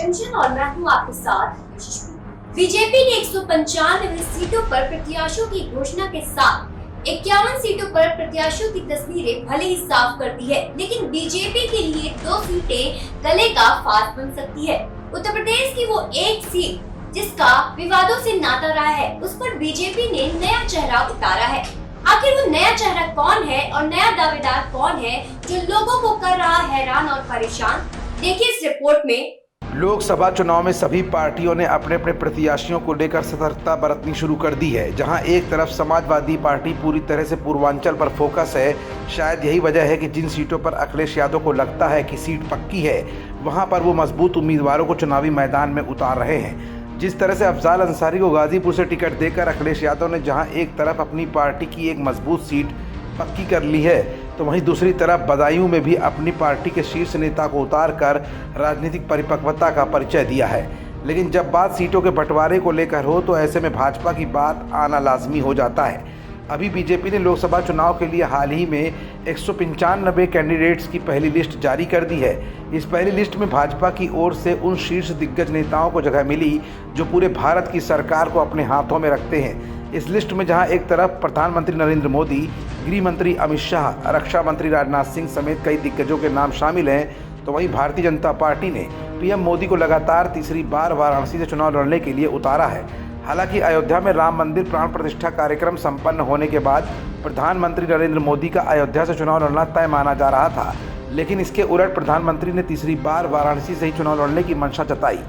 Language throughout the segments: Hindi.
रंजन और मैं हूँ आपके साथ यशस्वी। बीजेपी ने 195 सीटों पर प्रत्याशियों की घोषणा के साथ 51 सीटों पर प्रत्याशियों की तस्वीरें भले ही साफ कर दी है, लेकिन बीजेपी के लिए 2 सीटें गले का फास बन सकती है। उत्तर प्रदेश की वो एक सीट जिसका विवादों से नाता रहा है, उस पर बीजेपी ने नया चेहरा उतारा है। आखिर वो नया चेहरा कौन है और नया दावेदार कौन है जो लोगों को कर रहा हैरान और परेशान? देखिए इस रिपोर्ट में। लोकसभा चुनाव में सभी पार्टियों ने अपने अपने प्रत्याशियों को लेकर सतर्कता बरतनी शुरू कर दी है। जहां एक तरफ समाजवादी पार्टी पूरी तरह से पूर्वांचल पर फोकस है। शायद यही वजह है कि जिन सीटों पर अखिलेश यादव को लगता है कि सीट पक्की है, वहां पर वो मजबूत उम्मीदवारों को चुनावी मैदान में उतार रहे हैं। जिस तरह से अफजाल अंसारी को गाजीपुर से टिकट देकर अखिलेश यादव ने जहां एक तरफ अपनी पार्टी की एक मजबूत सीट पक्की कर ली है, तो वहीं दूसरी तरफ बदायूं में भी अपनी पार्टी के शीर्ष नेता को उतारकर राजनीतिक परिपक्वता का परिचय दिया है। लेकिन जब बात सीटों के बंटवारे को लेकर हो, तो ऐसे में भाजपा की बात आना लाजमी हो जाता है। अभी बीजेपी ने लोकसभा चुनाव के लिए हाल ही में 195 कैंडिडेट्स की पहली लिस्ट जारी कर दी है। इस पहली लिस्ट में भाजपा की ओर से उन शीर्ष दिग्गज नेताओं को जगह मिली जो पूरे भारत की सरकार को अपने हाथों में रखते हैं। इस लिस्ट में जहां एक तरफ प्रधानमंत्री नरेंद्र मोदी, गृह मंत्री अमित शाह, रक्षा मंत्री राजनाथ सिंह समेत कई दिग्गजों के नाम शामिल हैं, तो वहीं भारतीय जनता पार्टी ने पीएम मोदी को लगातार तीसरी बार वाराणसी से चुनाव लड़ने के लिए उतारा है। हालांकि अयोध्या में राम मंदिर प्राण प्रतिष्ठा कार्यक्रम संपन्न होने के बाद प्रधानमंत्री नरेंद्र मोदी का अयोध्या से चुनाव लड़ना तय माना जा रहा था, लेकिन इसके उलट प्रधानमंत्री ने तीसरी बार वाराणसी से ही चुनाव लड़ने की मंशा जताई।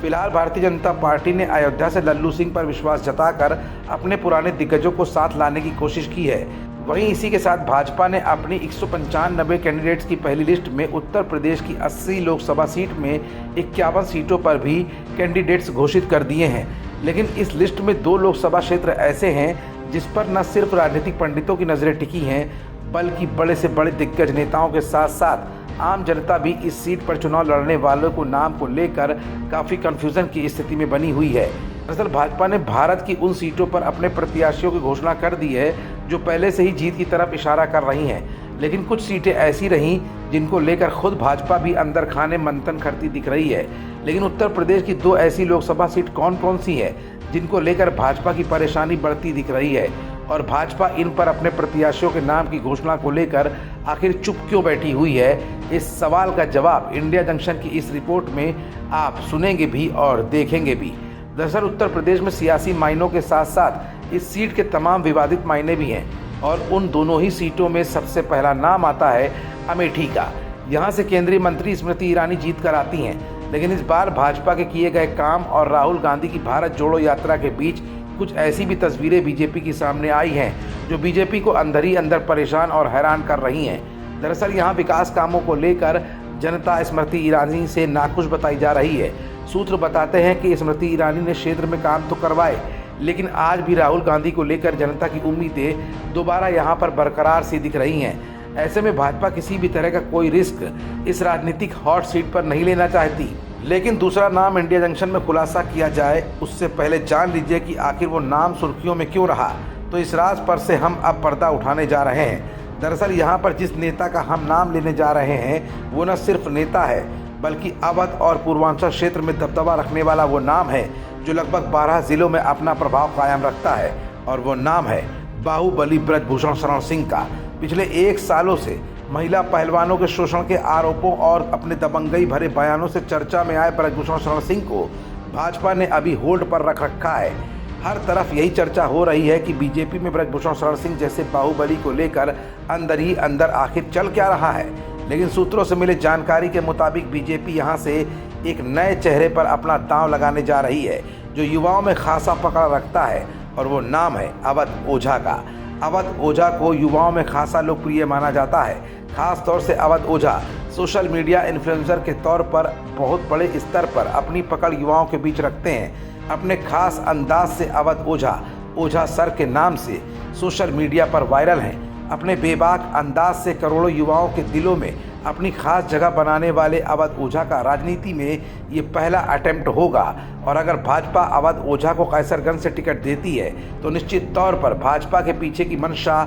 फिलहाल भारतीय जनता पार्टी ने अयोध्या से लल्लू सिंह पर विश्वास जताकर अपने पुराने दिग्गजों को साथ लाने की कोशिश की है। वहीं इसी के साथ भाजपा ने अपनी 195 कैंडिडेट्स की पहली लिस्ट में उत्तर प्रदेश की 80 लोकसभा सीट में 51 सीटों पर भी कैंडिडेट्स घोषित कर दिए हैं। लेकिन इस लिस्ट में 2 लोकसभा क्षेत्र ऐसे हैं जिस पर न सिर्फ राजनीतिक पंडितों की नज़रें टिकी हैं, बल्कि बड़े से बड़े दिग्गज नेताओं के साथ साथ आम जनता भी इस सीट पर चुनाव लड़ने वालों को नाम को लेकर काफ़ी कन्फ्यूज़न की स्थिति में बनी हुई है। दरअसल भाजपा ने भारत की उन सीटों पर अपने प्रत्याशियों की घोषणा कर दी है जो पहले से ही जीत की तरफ इशारा कर रही हैं। लेकिन कुछ सीटें ऐसी रहीं जिनको लेकर खुद भाजपा भी अंदर खाने मंथन करती दिख रही है। लेकिन उत्तर प्रदेश की 2 ऐसी लोकसभा सीट कौन कौन सी है जिनको लेकर भाजपा की परेशानी बढ़ती दिख रही है, और भाजपा इन पर अपने प्रत्याशियों के नाम की घोषणा को लेकर आखिर चुप क्यों बैठी हुई है, इस सवाल का जवाब इंडिया जंक्शन की इस रिपोर्ट में आप सुनेंगे भी और देखेंगे भी। दरअसल उत्तर प्रदेश में सियासी मायनों के साथ साथ इस सीट के तमाम विवादित मायने भी हैं, और उन दोनों ही सीटों में सबसे पहला नाम आता है अमेठी का। यहाँ से केंद्रीय मंत्री स्मृति ईरानी जीत कर आती हैं, लेकिन इस बार भाजपा के किए गए काम और राहुल गांधी की भारत जोड़ो यात्रा के बीच कुछ ऐसी भी तस्वीरें बीजेपी की सामने आई हैं जो बीजेपी को अंदर ही अंदर परेशान और हैरान कर रही हैं। दरअसल यहाँ विकास कामों को लेकर जनता स्मृति ईरानी से नाखुश बताई जा रही है। सूत्र बताते हैं कि स्मृति ईरानी ने क्षेत्र में काम तो करवाए, लेकिन आज भी राहुल गांधी को लेकर जनता की उम्मीदें दोबारा यहाँ पर बरकरार सी दिख रही हैं। ऐसे में भाजपा किसी भी तरह का कोई रिस्क इस राजनीतिक हॉट सीट पर नहीं लेना चाहती। लेकिन दूसरा नाम इंडिया जंक्शन में खुलासा किया जाए उससे पहले जान लीजिए कि आखिर वो नाम सुर्खियों में क्यों रहा। तो इस राज पर से हम अब पर्दा उठाने जा रहे हैं। दरअसल यहाँ पर जिस नेता का हम नाम लेने जा रहे हैं वो न सिर्फ नेता है, बल्कि अवध और पूर्वांचल क्षेत्र में दबदबा रखने वाला वो नाम है जो लगभग 12 जिलों में अपना प्रभाव कायम रखता है, और वो नाम है बाहुबली ब्रजभूषण शरण सिंह का। पिछले 1 सालों से महिला पहलवानों के शोषण के आरोपों और अपने दबंगई भरे बयानों से चर्चा में आए ब्रजभूषण शरण सिंह को भाजपा ने अभी होल्ड पर रख रखा है। हर तरफ यही चर्चा हो रही है कि बीजेपी में ब्रजभूषण शरण सिंह जैसे बाहुबली को लेकर अंदर ही अंदर आखिर चल क्या रहा है। लेकिन सूत्रों से मिले जानकारी के मुताबिक बीजेपी यहां से एक नए चेहरे पर अपना दांव लगाने जा रही है जो युवाओं में खासा पकड़ रखता है, और वो नाम है अवध ओझा का। अवध ओझा को युवाओं में खासा लोकप्रिय माना जाता है। खास तौर से अवध ओझा सोशल मीडिया इन्फ्लुएंसर के तौर पर बहुत बड़े स्तर पर अपनी पकड़ युवाओं के बीच रखते हैं। अपने खास अंदाज से अवध ओझा सर के नाम से सोशल मीडिया पर वायरल हैं। अपने बेबाक अंदाज से करोड़ों युवाओं के दिलों में अपनी खास जगह बनाने वाले अवध ओझा का राजनीति में ये पहला अटेम्प्ट होगा, और अगर भाजपा अवध ओझा को कैसरगंज से टिकट देती है तो निश्चित तौर पर भाजपा के पीछे की मंशा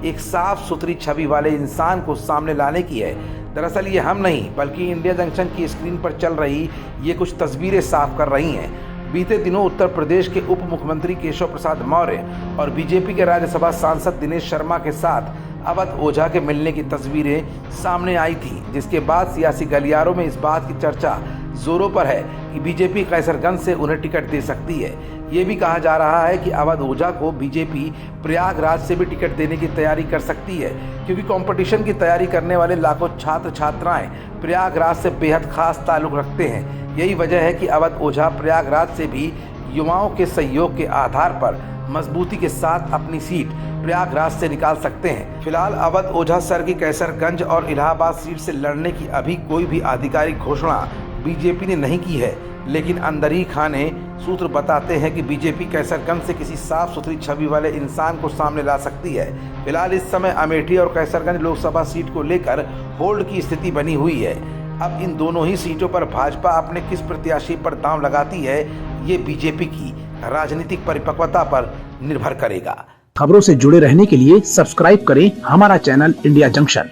एक साफ सुथरी छवि वाले इंसान को सामने लाने की है दरअसल ये हम नहीं बल्कि इंडिया जंक्शन की स्क्रीन पर चल रही ये कुछ तस्वीरें साफ कर रही हैं। बीते दिनों उत्तर प्रदेश के उप मुख्यमंत्री केशव प्रसाद मौर्य और बीजेपी के राज्यसभा सांसद दिनेश शर्मा के साथ अवध ओझा के मिलने की तस्वीरें सामने आई थी, जिसके बाद सियासी गलियारों में इस बात की चर्चा जोरों पर है कि बीजेपी कैसरगंज से उन्हें टिकट दे सकती है। ये भी कहा जा रहा है कि अवध ओझा को बीजेपी प्रयागराज से भी टिकट देने की तैयारी कर सकती है, क्योंकि कंपटीशन की तैयारी करने वाले लाखों छात्र छात्राएं प्रयागराज से बेहद खास ताल्लुक रखते हैं। यही वजह है कि अवध ओझा प्रयागराज से भी युवाओं के सहयोग के आधार पर मजबूती के साथ अपनी सीट प्रयागराज से निकाल सकते हैं। फिलहाल अवध ओझा सर की कैसरगंज और इलाहाबाद सीट से लड़ने की अभी कोई भी आधिकारिक घोषणा बीजेपी ने नहीं की है, लेकिन अंदर ही खाने सूत्र बताते हैं कि बीजेपी कैसरगंज से किसी साफ सुथरी छवि वाले इंसान को सामने ला सकती है। फिलहाल इस समय अमेठी और कैसरगंज लोकसभा सीट को लेकर होल्ड की स्थिति बनी हुई है। अब इन दोनों ही सीटों पर भाजपा अपने किस प्रत्याशी पर दांव लगाती है, ये बीजेपी की राजनीतिक परिपक्वता पर निर्भर करेगा। खबरों से जुड़े रहने के लिए सब्सक्राइब करें हमारा चैनल इंडिया जंक्शन।